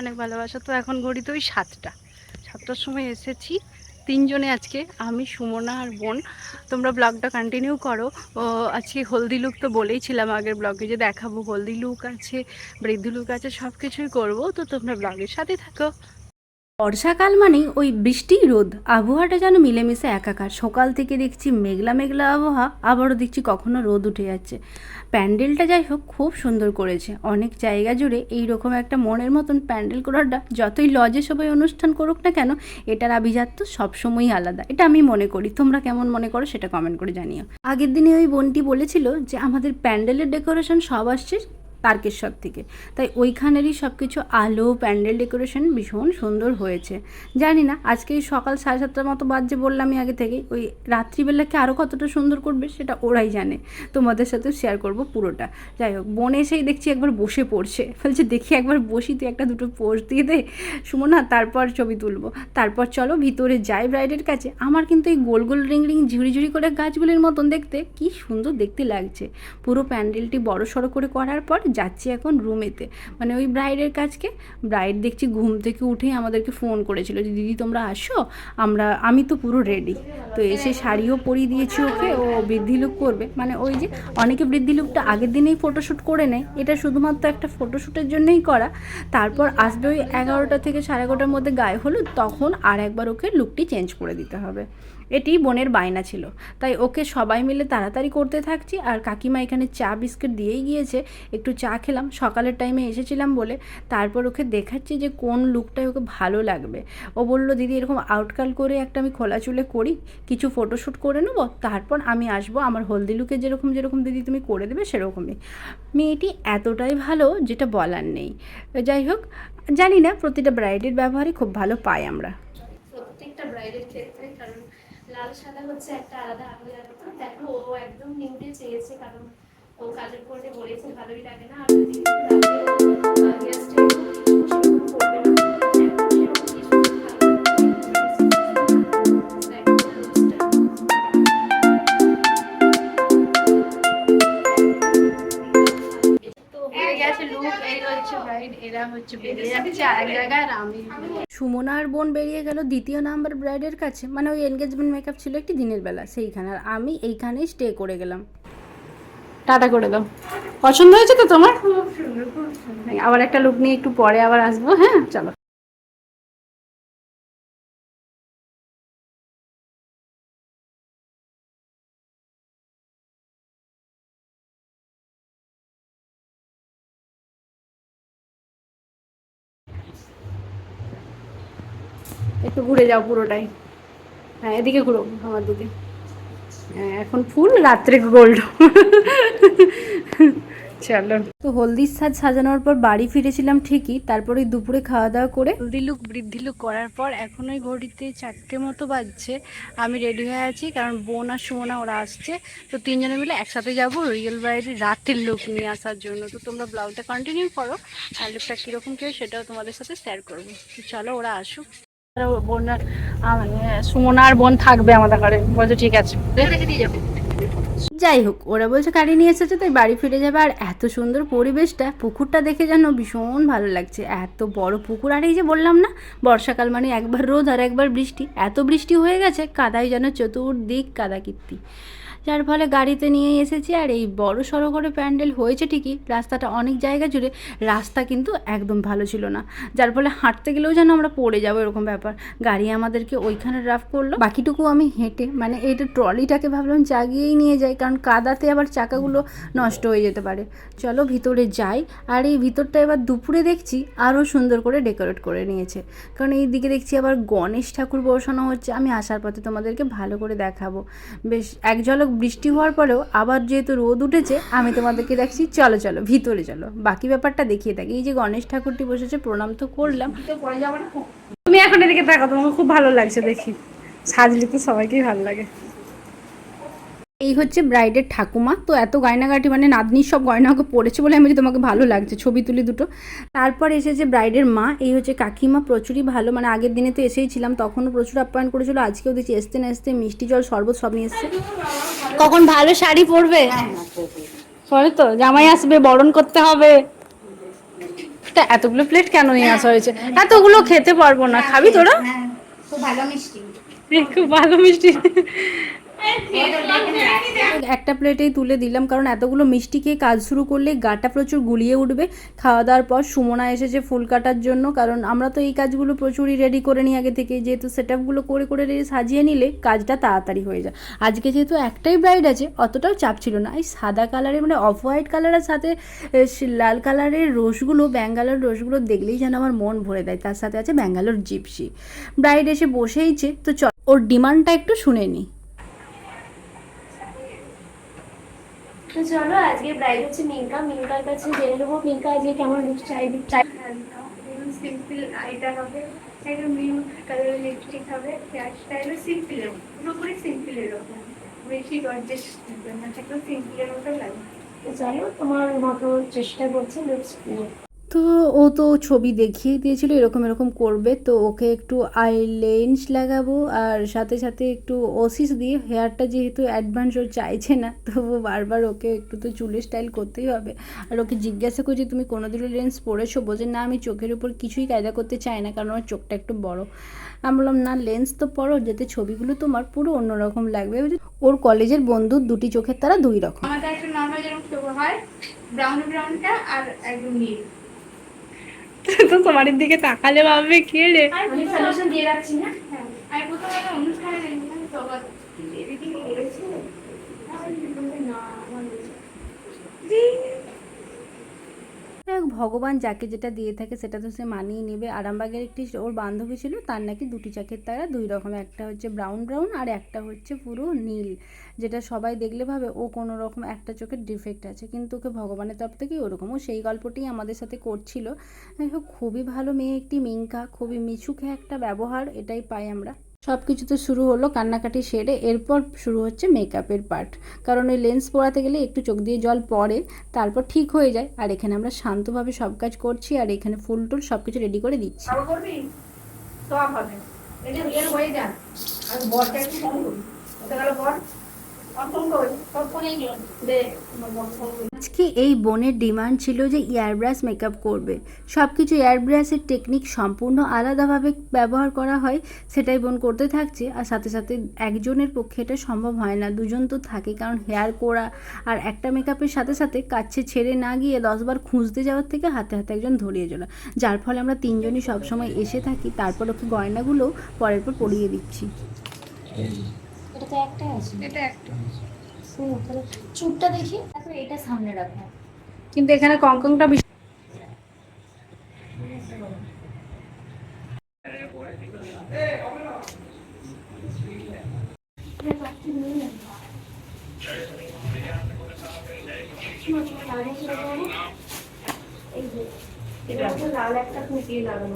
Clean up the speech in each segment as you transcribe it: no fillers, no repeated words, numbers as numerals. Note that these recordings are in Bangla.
অনেক ভালোবাসা। তো এখন ঘড়িতে ওই 7টার সময় এসেছি তিনজনে আজকে, আমি, সুমনা আর বোন। তোমরা ব্লগটা কন্টিনিউ করো। আজকে হলদি লুক তো বলেইছিলাম আগের ব্লগে যে দেখাবো, হলদি লুক আছে, বৃদ্ধি লুক আছে, সব কিছুই করবো। তো তোমরা ব্লগের সাথে থাকো। বর্ষাকাল মানেই ওই বৃষ্টি রোদ, আবহাওয়াটা যেন মিলেমিশে একাকার। সকাল থেকে দেখছি মেঘলা মেঘলা আবহাওয়া, আবারও দেখছি কখনো রোদ উঠে যাচ্ছে। প্যান্ডেলটা যাই হোক খুব সুন্দর করেছে, অনেক জায়গা জুড়ে এইরকম একটা মনের মতন প্যান্ডেল করাটা, যতই লজে সবাই অনুষ্ঠান করুক না কেন, এটার আভিজাত্য সবসময়ই আলাদা, এটা আমি মনে করি। তোমরা কেমন মনে করো সেটা কমেন্ট করে জানিও। আগের দিনে ওই বোনটি বলেছিল যে আমাদের প্যান্ডেলের ডেকোরেশন সব আসছে তারকেশ্বর থেকে, তাই ওইখানেরই সব কিছু আলো, প্যান্ডেল ডেকোরেশন ভীষণ সুন্দর হয়েছে। জানি না আজকে সকাল 7:30টার মতো বাজছে, বললামই আগে থেকেই, ওই রাত্রিবেলাকে আরও কতটা সুন্দর করবে সেটা ওরাই জানে। তোমাদের সাথে শেয়ার করব পুরোটা। যাই হোক, বোন এসেই দেখছি একবার বসে পড়ছে, বলছে দেখি একবার বসি, তুই একটা দুটো পোজ দিয়ে দে সুমনা, তারপর ছবি তুলবো। তারপর চলো ভিতরে যাই ব্রাইডের কাছে। আমার কিন্তু এই গোল গোল রিং রিং ঝুড়ি ঝুড়ি করে গাছগুলির মতন দেখতে কি সুন্দর দেখতে লাগছে। পুরো প্যান্ডেলটি বড় সড়ো করে করার পর যাচ্ছি এখন রুমেতে, মানে ওই ব্রাইডের কাছকে। ব্রাইড দেখছি ঘুম থেকে উঠেই আমাদেরকে ফোন করেছিল যে দিদি তোমরা আসো, আমি তো পুরো রেডি। তো এসে শাড়িও পরিয়ে দিয়েছি ওকে, ও বৃদ্ধি লুক করবে। মানে ওই যে অনেকে বৃদ্ধি লুকটা আগের দিনেই ফটোশ্যুট করে নেয়, এটা শুধুমাত্র একটা ফটোশ্যুটের জন্যই করা। তারপর আসবে ওই 11টা থেকে 11:30টার মধ্যে গায়ে হলুদ, তখন আর একবার ওকে লুকটি চেঞ্জ করে দিতে হবে। এটি বোনের বায়না ছিল, তাই ওকে সবাই মিলে তাড়াতাড়ি করতে থাকছি। আর কাকিমা এখানে চা বিস্কিট দিয়েই গিয়েছে, একটু চা খেলাম, সকালের টাইমে এসেছিলাম বলে। তারপর ওকে দেখাচ্ছি যে কোন লুকটাই ওকে ভালো লাগবে। ও বলল দিদি এরকম আউটকাল করে একটা আমি খোলা চুলে করি, কিছু ফটোশ্যুট করে নেবো, তারপর আমি আসবো, আমার হলদি লুকে যেরকম যেরকম দিদি তুমি করে দেবে সেরকমই। মেয়েটি এতটাই ভালো যেটা বলার নেই। যাই হোক, জানি না প্রতিটা ব্রাইডের ব্যবহারই খুব ভালো পাই আমরা, প্রত্যেকটা ব্রাইডের ক্ষেত্রে। কারণ লাল সাদা হচ্ছে একটা আলাদা আলাদা। দেখো ও একদম নিউটে চেয়েছে, কারণ ও কাজের করতে বলেছে, ভালোই লাগে না। আর যদি সুমনা আর বোন বেরিয়ে গেল দ্বিতীয় নাম্বার ব্রাইডের কাছে, মানে ওই এনগেজমেন্ট মেকআপ ছিল একটি দিনের বেলা সেইখানে, আর আমি এইখানেই স্টে করে গেলাম। টাটা করে দাও। পছন্দ হয়েছে তো তোমার? আবার একটা লুক নিয়ে একটু পরে আবার আসবো। হ্যাঁ চলো। একটু ঘুরে যাও পুরোটাই। হ্যাঁ এদিকে ঘুরো আমার দিকে। হ্যাঁ এখন ফুল, রাত্রে গোল্ড। চলো। তো হলদির সাজ সাজানোর পর বাড়ি ফিরেছিলাম ঠিকই, তারপরে দুপুরে খাওয়া দাওয়া করে হলদি লুক বৃদ্ধি লুক করার পর এখন ওই ঘড়িতে 4টে মতো বাজছে। আমি রেডি হয়ে আছি, কারণ বোন আর সুমনা ওরা আসছে। তো তিনজনে মিলে একসাথে যাবো রিয়েল ব্রাইডের রাতের লুক নিয়ে আসার জন্য। তো তোমরা ব্লগটা কন্টিনিউ করো, আর লুকটা কীরকম কেউ সেটাও তোমাদের সাথে শেয়ার করবো। তো চলো ওরা আসুক। বোন সুমনা আর বোন থাকবে আমাদের ঘরে, বলছে ঠিক আছে দিয়ে যাবো। যাই হোক, ওরা বলছে গাড়ি নিয়ে এসেছে তাই বাড়ি ফিরে যাবে। আর এত সুন্দর পরিবেশটা, পুকুরটা দেখে যেন ভীষণ ভালো লাগছে, এত বড় পুকুর। আর এই যে বললাম না বর্ষাকাল মানে একবার রোদ আর একবার বৃষ্টি, এত বৃষ্টি হয়ে গেছে কাদায় যেন চতুর্দিক কাদা কীর্তি, যার ফলে গাড়িতে নিয়ে এসেছি। আর এই বড় সড়ো করে প্যান্ডেল হয়েছে ঠিকই, রাস্তাটা অনেক জায়গা জুড়ে, রাস্তা কিন্তু একদম ভালো ছিল না, যার ফলে হাঁটতে গেলেও যেন আমরা পড়ে যাবো এরকম ব্যাপার। গাড়ি আমাদেরকে ওইখানে ড্রাইভ করলো, বাকিটুকু আমি হেঁটে, মানে এইটা ট্রলিটাকে ভাবলাম জাগিয়েই নিয়ে যাই, কারণ কাদাতে আবার চাকাগুলো নষ্ট হয়ে যেতে পারে। চলো ভিতরে যাই। আর এই ভিতরটা এবার দুপুরে দেখছি আরও সুন্দর করে ডেকোরেট করে নিয়েছে, কারণ এই দিকে দেখছি আবার গণেশ ঠাকুর বসানো হচ্ছে। আমি আসার পথে তোমাদেরকে ভালো করে দেখাবো। বেশ এক ঝলক বৃষ্টি হওয়ার পরেও আবার যেহেতু রোদ উঠেছে, আমি তোমাদেরকে দেখছি চলো চলো ভিতরে চলো, বাকি ব্যাপারটা দেখিয়ে থাকি। এই যে গণেশ ঠাকুরটি বসেছে, প্রণাম তো করলাম। তুমি এখন এদিকে দেখো, তোমাকে খুব ভালো লাগছে দেখি, সাজলে তো সবাইকেই ভালো লাগে। এই হচ্ছে ব্রাইডের ঠাকুমা। তো এত গয়নাগাটি, মানে নাতনির সব গয়না ওকে পড়েছে বলে আমি তোমাকে ভালো লাগছে, ছবি তুলি দুটো। তারপর এসেছে ব্রাইডের মা, এই হচ্ছে কাকিমা, প্রচুরই ভালো, মানে আগের দিনে তো এসেই ছিলাম, তখনও প্রচুর আপ্যায়ন করেছিল, আজকেও দেখছি আসতে না আসতে মিষ্টি জল শরবত সব নিয়ে এসছে। কখন ভালো শাড়ি পরবে? পরে তো জামাই আসবে, বরণ করতে হবে। তা এতগুলো প্লেট কেন নিয়ে আসা হয়েছে? এতগুলো খেতে পারবো না, খাবি তোরা? খুব ভালো মিষ্টি, খুব ভালো মিষ্টি। একটা প্লেটেই তুলে দিলাম, কারণ এতগুলো মিষ্টি খেয়ে কাজ শুরু করলে গাটা প্রচুর গুলিয়ে উঠবে। খাওয়া দাওয়ার পর সুমনা এসেছে ফুল কাটার জন্য, কারণ আমরা তো এই কাজগুলো প্রচুরই রেডি করে নিই আগে থেকে, যেহেতু সেট আপগুলো করে করে সাজিয়ে নিলে কাজটা তাড়াতাড়ি হয়ে যায়। আজকে যেহেতু একটাই ব্রাইড আছে, অতটাও চাপ ছিল না। এই সাদা কালারের মানে অফ হোয়াইট কালারের সাথে লাল কালারের রোজগুলো, ব্যাঙ্গালোর রোজগুলো দেখলেই যেন আমার মন ভরে দেয়। তার সাথে আছে ব্যাঙ্গালোর জিপসি। ব্রাইড এসে বসেইছে, তো চল ওর ডিমান্ডটা একটু শুনে নিই। তো চলো আজকে ব্রাইড হচ্ছে মিঙ্কা, মিঙ্কার কাছে জেনে নেবো মিঙ্কা আজকে কেমন লুক চাইবে। সিম্পল আইটা হবে, একদম মিউট কালারের লিপস্টিক হবে, হেয়ার স্টাইলও সিম্পলের, পুরোপুরি সিম্পলের ওপর, বেশি গর্জেস না, একদম সিম্পলের মতো লাগে। চলো তোমার মতো চেষ্টা করছি লুকস। তো ও তো ছবি দেখিয়ে দিয়েছিল এরকম এরকম করবে, তো ওকে একটু আই লেন্স লাগাবো আর সাথে সাথে একটু ওসিস দিয়ে, হেয়ারটা যেহেতু অ্যাডভান্স ও চাইছে না, তো ও বারবার ওকে একটু তো চুলের স্টাইল করতেই হবে। আর ওকে জিজ্ঞাসা করছি তুমি কোনোদিনও লেন্স পরেছো? বলছে না, আমি চোখের উপর কিছুই কায়দা করতে চাই না, কারণ আমার চোখটা একটু বড়। আমি বললাম না, লেন্স তো পরো, যাতে ছবিগুলো তোমার পুরো অন্যরকম লাগবে। ওর কলেজের বন্ধুর দুটি চোখের তারা দুই রকম। আমাদের একটা নর্মাল যেরকম চোখ হয়, ব্রাউন ব্রাউনটা আর একদম নীল। তো তোমার দিকে তাকালে ভাববে কে রে। আমি সলিউশন দিয়ে রাখছি না। হ্যাঁ, আমি প্রথমে একটা অনুষ্ঠানে দেখলাম সবার এডিটিং করেছি না আমার ভগবান যাকে যেটা দিয়ে থাকে সেটা তো সে মানিয়ে নেবে। আরামবাগের একটি ওর বান্ধবী ছিল, তার নাকি দুটি চোখের তারা দুই রকম, একটা হচ্ছে ব্রাউন ব্রাউন আর একটা হচ্ছে পুরো নীল, যেটা সবাই দেখলে ভাবে ও কোনো রকম একটা চোখের ডিফেক্ট আছে, কিন্তু ওকে ভগবানের তরফ থেকেই ওরকম। ও সেই গল্পটিই আমাদের সাথে করছিল। খুবই ভালো মেয়ে একটি মিঙ্কা, খুবই মিছুকে একটা ব্যবহার, এটাই পাই আমরা। সব কিছু তো শুরু হলো কান্নাকাটি সেরে, এরপর শুরু হচ্ছে মেকআপের পার্ট, কারণ ওই লেন্স পরাতে গেলে একটু চোখ দিয়ে জল পড়ে, তারপর ঠিক হয়ে যায়। আর এখানে আমরা শান্তভাবে সব কাজ করছি, আর এখানে ফুল টুল সব কিছু রেডি করে দিচ্ছি। সব হবে, এটা এর হয়ে যান। আর বরটা একটু ফোন করি, ওটা গেল বর, ফোন করি, সব ফোনেই গেল দে। আজকে এই বোনের ডিমান্ড ছিল যে এয়ারব্রাশ মেকআপ করবে। সব কিছু এয়ারব্রাশের টেকনিক সম্পূর্ণ আলাদাভাবে ব্যবহার করা হয়, সেটাই বোন করতে থাকছে। আর সাথে সাথে একজনের পক্ষে এটা সম্ভব হয় না, দুজন তো থাকে, কারণ হেয়ার করা আর একটা মেকআপের সাথে সাথে কাছে ছেড়ে না গিয়ে 10 বার খুঁজতে যাওয়ার থেকে হাতে হাতে একজন ধরিয়ে চলা, যার ফলে আমরা তিনজনই সবসময় এসে থাকি। তারপর ওকে গয়নাগুলোও পরের পর পরিয়ে দিচ্ছি। এটা তো একটাই আছে, এটা একটা তাহলে চুপটা দেখি, তারপর এটা সামনে রাখো। কিন্তু এখানে কঙ্কনটা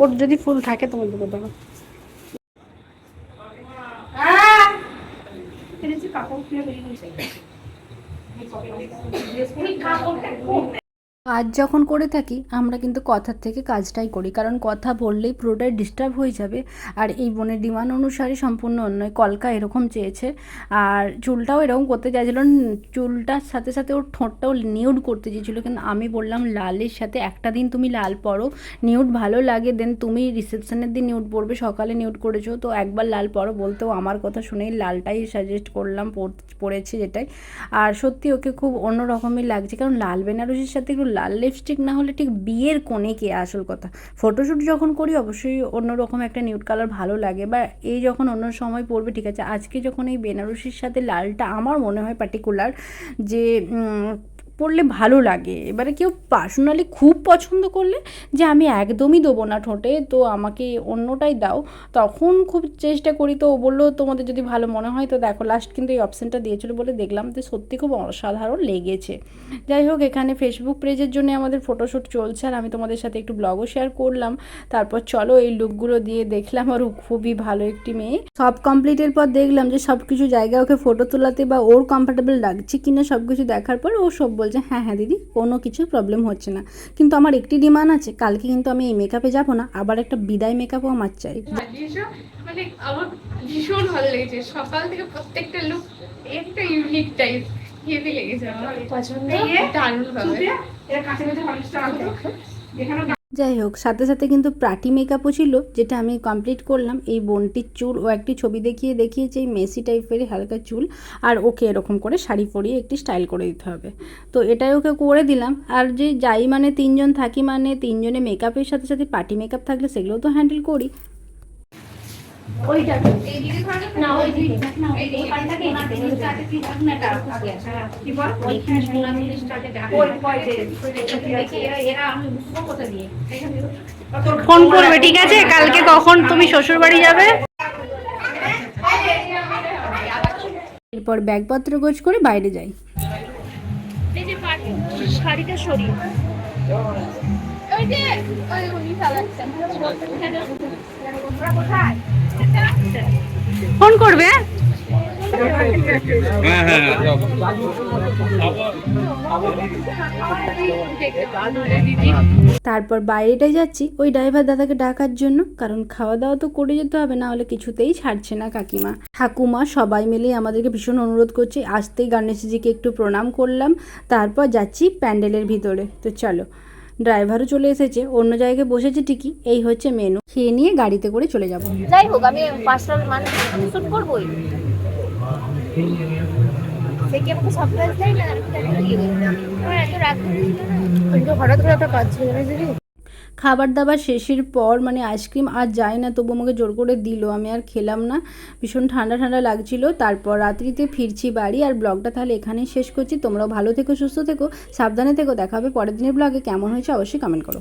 ওর যদি ফুল থাকে তোমার দিকে দেবো। কাপড় খুলে বেরিয়ে কাজ যখন করে থাকি আমরা কিন্তু কথার থেকে কাজটাই করি, কারণ কথা বললেই পুরোটাই ডিস্টার্ব হয়ে যাবে। আর এই বোনের ডিমান্ড অনুসারে সম্পূর্ণ অন্য, কলকা এরকম চেয়েছে, আর চুলটাও এরকম করতে চাইছিল। চুলটার সাথে সাথে ওর ঠোঁটটাও নিউড করতে চেয়েছিলো, কিন্তু আমি বললাম লালের সাথে একটা দিন তুমি লাল পরো, নিউড ভালো লাগে, দেন তুমি রিসেপশনের দিন নিউড পরবে, সকালে নিউড করেছো তো একবার লাল পরো। বলতেও আমার কথা শুনেই লালটাই সাজেস্ট করলাম, পরেছে যেটাই। আর সত্যি ওকে খুব অন্য রকমই লাগছে, কারণ লাল বেনারসির সাথে একটু লাল লিপস্টিক না হলে ঠিক বিয়ের কোণে কে, আসল কথা। ফটোশ্যুট যখন করি অবশ্যই অন্যরকম একটা নিউড কালার ভালো লাগে, বা এই যখন অন্য সময় পরবে ঠিক আছে। আজকে যখন এই বেনারসির সাথে লালটা আমার মনে হয় পার্টিকুলার যে পরলে ভালো লাগে। এবারে কেউ পার্সোনালি খুব পছন্দ করলে যে আমি একদমই দেবো না ঠোঁটে, তো আমাকে অন্যটাই দাও, তখন খুব চেষ্টা করি। তো ও বললো তোমাদের যদি ভালো মনে হয় তো দেখো, লাস্ট কিন্তু এই অপশানটা দিয়েছিলো বলে দেখলাম, তো সত্যি খুব অসাধারণ লেগেছে। যাই হোক, এখানে ফেসবুক পেজের জন্য আমাদের ফটোশ্যুট চলছে, আর আমি তোমাদের সাথে একটু ব্লগও শেয়ার করলাম। তারপর চলো এই লুকগুলো দিয়ে দেখলাম, আর খুবই ভালো একটি মেয়ে। সব কমপ্লিটের পর দেখলাম যে সব কিছু জায়গায় ওকে ফটো তোলাতে বা ওর কমফর্টেবল লাগছে কিনা সব কিছু দেখার পর ও সব বলছে হ্যাঁ হ্যাঁ দিদি, কোনো কিছু প্রবলেম হচ্ছে না। কিন্তু আমার একটি ডিমান্ড আছে, কালকে কিন্তু আমি এই মেকআপে যাবো না, আবার একটা বিদায় মেকআপও আমার চাই। মানে আমার ভীষণ ভালো লেগেছে, সকাল থেকে প্রত্যেকটা লুক একটা ইউনিক টাইপ, হেভি লেগেছে আমার পছন্দ, দারুণ ভাবে। যাই হোক, সাথে সাথে কিন্তু পার্টি মেকআপও ছিল, যেটা আমি কমপ্লিট করলাম। এই বোনটির চুল ও একটি ছবি দেখিয়েছে এই মেসি টাইপের হালকা চুল, আর ওকে এরকম করে শাড়ি পরিয়ে একটি স্টাইল করে দিতে হবে। তো এটাই ওকে করে দিলাম। আর যে যাই মানে 3 জন থাকি মানে 3 জনে মেকআপের সাথে সাথে পার্টি মেকআপ থাকলে সেগুলোও তো হ্যান্ডেল করি। ওইটা এইদিকে ধরো না ওই দিকে না এই ওই পানটাকে জিনিসটাতে কি রাখ না এটা কি বল ওইখানে সোনা জিনিসটাতে ডাক ওই পয়তে দেখি এরা আমি বুঝবো কোথা দিয়ে ফোন করবে, ঠিক আছে? কালকে কখন তুমি শ্বশুর বাড়ি যাবে? এরপর ব্যাগপত্র গোছ করে বাইরে যাই। এই যে শাড়িটা সরিয়ে ওই যে ওই উনি চালাচ্ছেন কোথায় ফোন করবে। তারপর বাইরেটাই যাচ্ছি ওই ড্রাইভার দাদাকে ডাকার জন্য, কারণ খাওয়া দাওয়া তো করে যেতে হবে, না হলে কিছুতেই ছাড়ছে না কাকিমা ঠাকুমা সবাই মিলে আমাদেরকে ভীষণ অনুরোধ করছে। আসতেই গণেশজিকে একটু প্রণাম করলাম, তারপর যাচ্ছি প্যান্ডেলের ভিতরে। তো চলো, ড্রাইভারও চলে এসেছে, অন্য জায়গায় বসেছে ঠিকই, এই হচ্ছে মেনু। খেয়ে নিয়ে গাড়িতে করে চলে যাব। যাই হোক আমি পাঁচটার মানুষ শুট করবোই সে কি আমাকে সারপ্রাইজ দেয় না আমার এত রাত কিন্তু হঠাৎ করে একটা কাজ ছিল দিদি। খাবার দাবার শেষের পর মানে আইসক্রিম আর যায় না, তবু আমাকে জোর করে দিল, আমি আর খেলাম না, ভীষণ ঠান্ডা ঠান্ডা লাগছিল। তারপর রাত্রিতে ফিরছি বাড়ি। আর ব্লগটা তাহলে এখানেই শেষ করছি। তোমরাও ভালো থেকো, সুস্থ থেকো, সাবধানে থেকো। দেখা হবে পরের দিনের ব্লগে। কেমন হয়েছে অবশ্যই কমেন্ট করো।